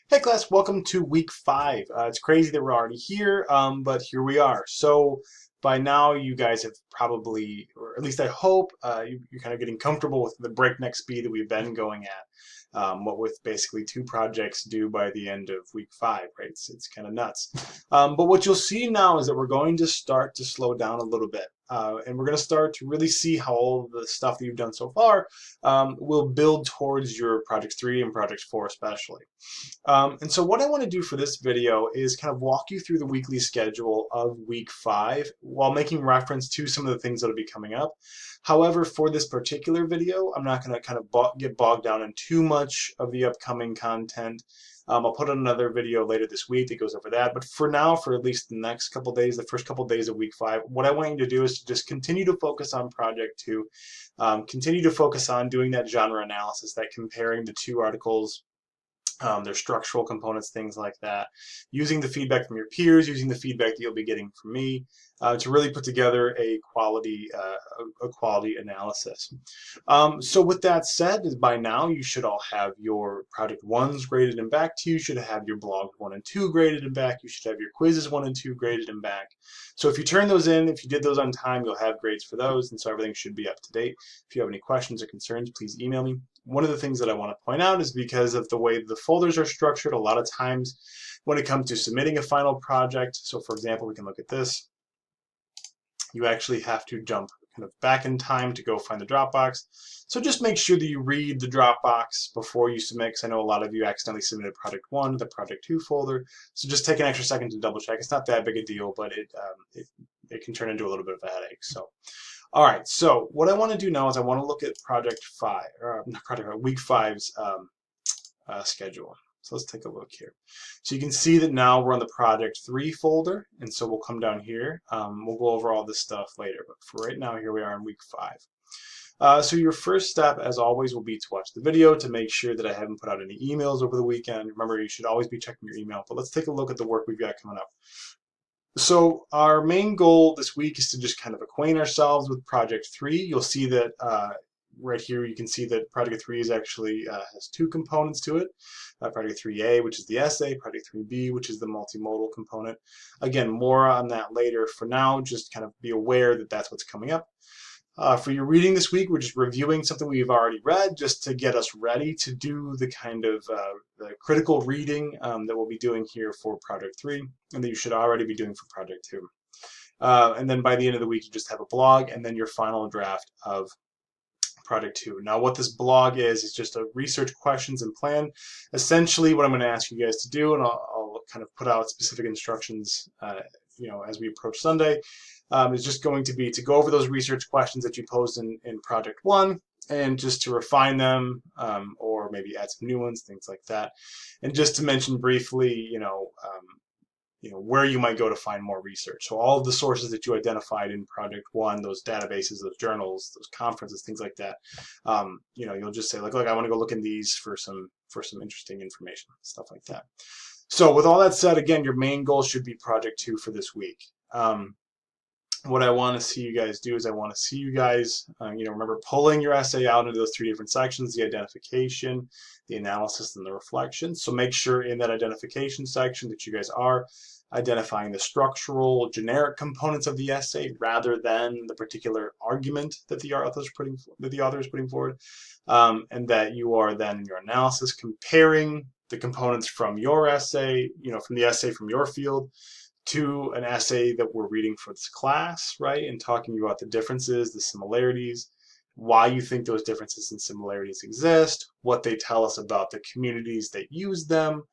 Hey class, welcome to week 5. It's crazy that we're already here, but here we are. So by now you guys have probably, or at least I hope, you're kind of getting comfortable with the breakneck speed that we've been going at. What with basically 2 projects due by the end of week 5, right? It's kind of nuts. But what you'll see now is that we're going to start to slow down a little bit. And we're going to start to really see how all the stuff that you've done so far will build towards your project 3 and project 4 especially. And so what I want to do for this video is kind of walk you through the weekly schedule of week 5 while making reference to some of the things that will be coming up. However, for this particular video, I'm not going to kind of get bogged down in too much of the upcoming content. I'll put on another video later this week that goes over that. But for now, for at least the next couple days, the first couple days of week 5, what I want you to do is to just continue to focus on Project 2. Continue to focus on doing that genre analysis, that comparing the 2 articles, their structural components, things like that, using the feedback from your peers, using the feedback that you'll be getting from me to really put together a quality analysis. So with that said, by now you should all have your project 1s graded and back to you. You should have your blogs 1 and 2 graded and back. You should have your quizzes 1 and 2 graded and back. So if you turn those in, if you did those on time, you'll have grades for those, and so everything should be up to date. If you have any questions or concerns, please email me. One of the things that I want to point out is because of the way the folders are structured, a lot of times when it comes to submitting a final project, so for example, we can look at this, you actually have to jump kind of back in time to go find the Dropbox. So just make sure that you read the Dropbox before you submit, because I know a lot of you accidentally submitted Project 1 to the Project 2 folder. So just take an extra second to double check. It's not that big a deal, but it can turn into a little bit of a headache. So all right, so what I want to do now is I want to look at Project 5, or not Project 5, Week 5's schedule. So let's take a look here. So you can see that now we're on the Project 3 folder, and so we'll come down here. We'll go over all this stuff later, but for right now, here we are in Week 5. So your first step, as always, will be to watch the video to make sure that I haven't put out any emails over the weekend. Remember, you should always be checking your email, but let's take a look at the work we've got coming up. So our main goal this week is to just kind of acquaint ourselves with Project 3. You'll see that right here you can see that Project 3 is actually has 2 components to it. Project 3A, which is the essay, Project 3B, which is the multimodal component. Again, more on that later. For now, just kind of be aware that that's what's coming up. For your reading this week, we're just reviewing something we've already read just to get us ready to do the kind of the critical reading that we'll be doing here for Project 3 and that you should already be doing for Project 2. And then by the end of the week, you just have a blog and then your final draft of Project 2. Now what this blog is just a research questions and plan. Essentially what I'm going to ask you guys to do, and I'll kind of put out specific instructions as we approach Sunday, is just going to be to go over those research questions that you posed in Project 1 and just to refine them or maybe add some new ones, things like that. And just to mention briefly, where you might go to find more research. So all of the sources that you identified in Project 1, those databases, those journals, those conferences, things like that, you'll just say, like, look, I want to go look in these for some interesting information, stuff like that. So with all that said, again, your main goal should be Project 2 for this week. What I want to see you guys do is I want to see you guys, remember pulling your essay out into those 3 different sections, the identification, the analysis, and the reflection. So make sure in that identification section that you guys are identifying the structural, generic components of the essay rather than the particular argument that the author is putting forward, and that you are then in your analysis comparing the components from your essay, from the essay from your field to an essay that we're reading for this class, right? And talking about the differences, the similarities, why you think those differences and similarities exist, what they tell us about the communities that use them.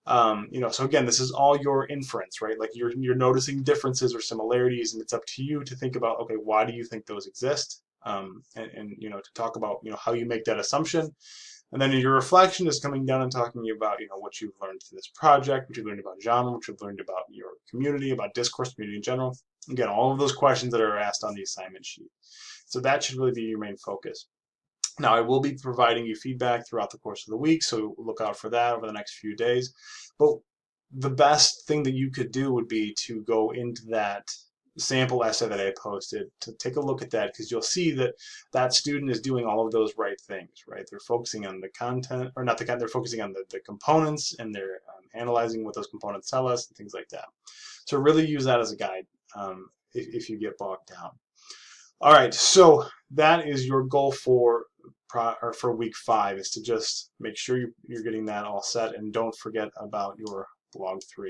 So again, this is all your inference, right? Like you're noticing differences or similarities, and it's up to you to think about, okay, why do you think those exist? And to talk about, how you make that assumption. And then your reflection is coming down and talking about, what you've learned through this project, what you've learned about genre, what you've learned about your community, about discourse, community in general. Again, all of those questions that are asked on the assignment sheet. So that should really be your main focus. Now, I will be providing you feedback throughout the course of the week, so look out for that over the next few days. But the best thing that you could do would be to go into that sample essay that I posted to take a look at that, because you'll see that that student is doing all of those right things, right? They're focusing on the content, or not the content, they're focusing on the components, and they're analyzing what those components tell us and things like that. So really use that as a guide if you get bogged down. All right, so that is your goal for week 5, is to just make sure you're getting that all set, and don't forget about your blog 3.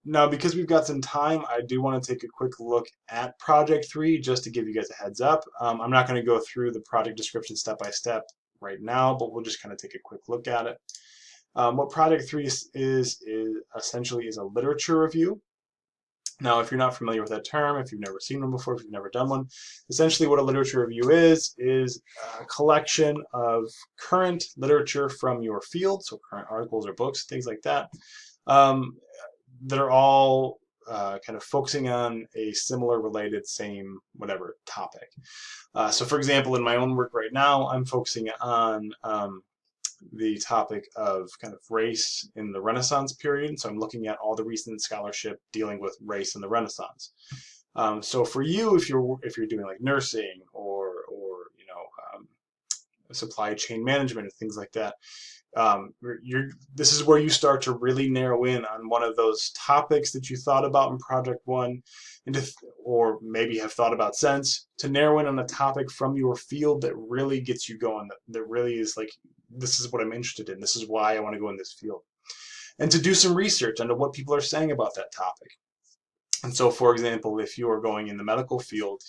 Now, because we've got some time, I do want to take a quick look at Project 3 just to give you guys a heads up. I'm not going to go through the project description step by step right now, but we'll just kind of take a quick look at it. What Project 3 is essentially a literature review. Now, if you're not familiar with that term, if you've never seen one before, if you've never done one, essentially what a literature review is a collection of current literature from your field, so current articles or books, things like that, that are all kind of focusing on a similar, related, same, whatever topic. So for example, in my own work right now, I'm focusing on the topic of kind of race in the Renaissance period. So I'm looking at all the recent scholarship dealing with race in the Renaissance. So for you, if you're doing like nursing or supply chain management and things like that, this is where you start to really narrow in on one of those topics that you thought about in Project 1, or maybe have thought about since, to narrow in on a topic from your field that really gets you going, that really is like, this is what I'm interested in, this is why I want to go in this field. And to do some research into what people are saying about that topic. And so, for example, if you are going in the medical field,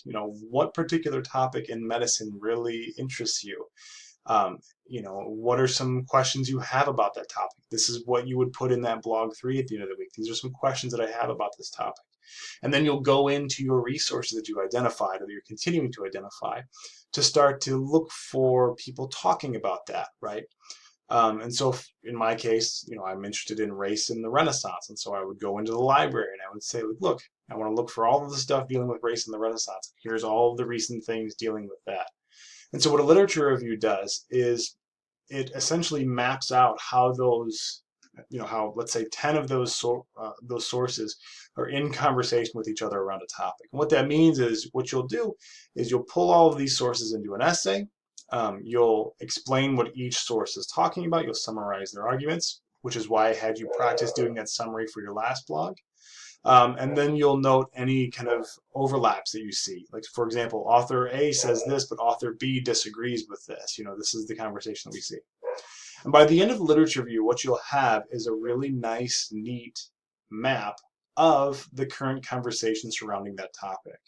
what particular topic in medicine really interests you? What are some questions you have about that topic? This is what you would put in that blog 3 at the end of the week. These are some questions that I have about this topic. And then you'll go into your resources that you identified, or that you're continuing to identify, to start to look for people talking about that, right? And so in my case, I'm interested in race in the Renaissance. And so I would go into the library and I would say, look, I want to look for all of the stuff dealing with race in the Renaissance. Here's all of the recent things dealing with that. And so what a literature review does is it essentially maps out how those, how, let's say, 10 of those sources are in conversation with each other around a topic. And what that means is, what you'll do is you'll pull all of these sources into an essay. You'll explain what each source is talking about. You'll summarize their arguments, which is why I had you practice doing that summary for your last blog. And then you'll note any kind of overlaps that you see. Like, for example, author A says this, but author B disagrees with this. This is the conversation that we see. And by the end of the literature review, what you'll have is a really nice, neat map of the current conversation surrounding that topic.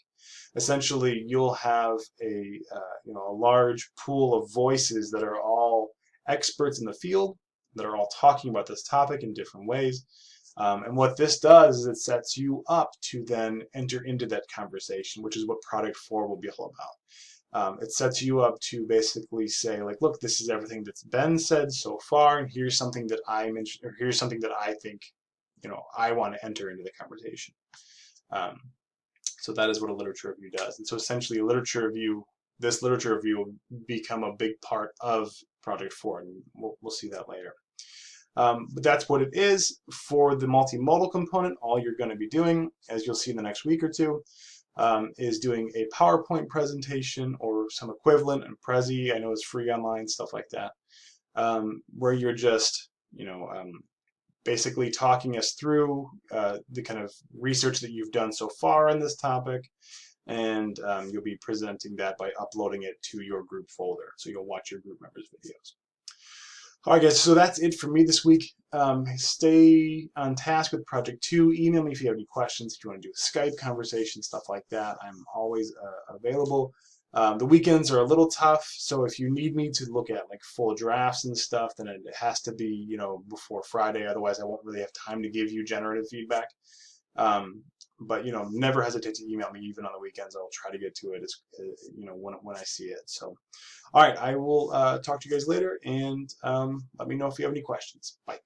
Essentially, you'll have a large pool of voices that are all experts in the field, that are all talking about this topic in different ways. And what this does is it sets you up to then enter into that conversation, which is what Project 4 will be all about. It sets you up to basically say, like, look, this is everything that's been said so far, and here's something that here's something that I think, I want to enter into the conversation. So that is what a literature review does. And so essentially, this literature review will become a big part of Project 4, and we'll see that later. But that's what it is. For the multimodal component, all you're going to be doing, as you'll see in the next week or two, is doing a PowerPoint presentation or some equivalent, and Prezi, I know, is free online, stuff like that, where you're just, basically talking us through the kind of research that you've done so far on this topic, and you'll be presenting that by uploading it to your group folder. So you'll watch your group members' videos. All right, guys, so that's it for me this week. Stay on task with Project 2. Email me if you have any questions, if you want to do a Skype conversation, stuff like that. I'm always available. The weekends are a little tough, so if you need me to look at like full drafts and stuff, then it has to be, before Friday. Otherwise, I won't really have time to give you generative feedback. But never hesitate to email me even on the weekends. I'll try to get to it as when I see it. So, all right, I will talk to you guys later, and let me know if you have any questions. Bye.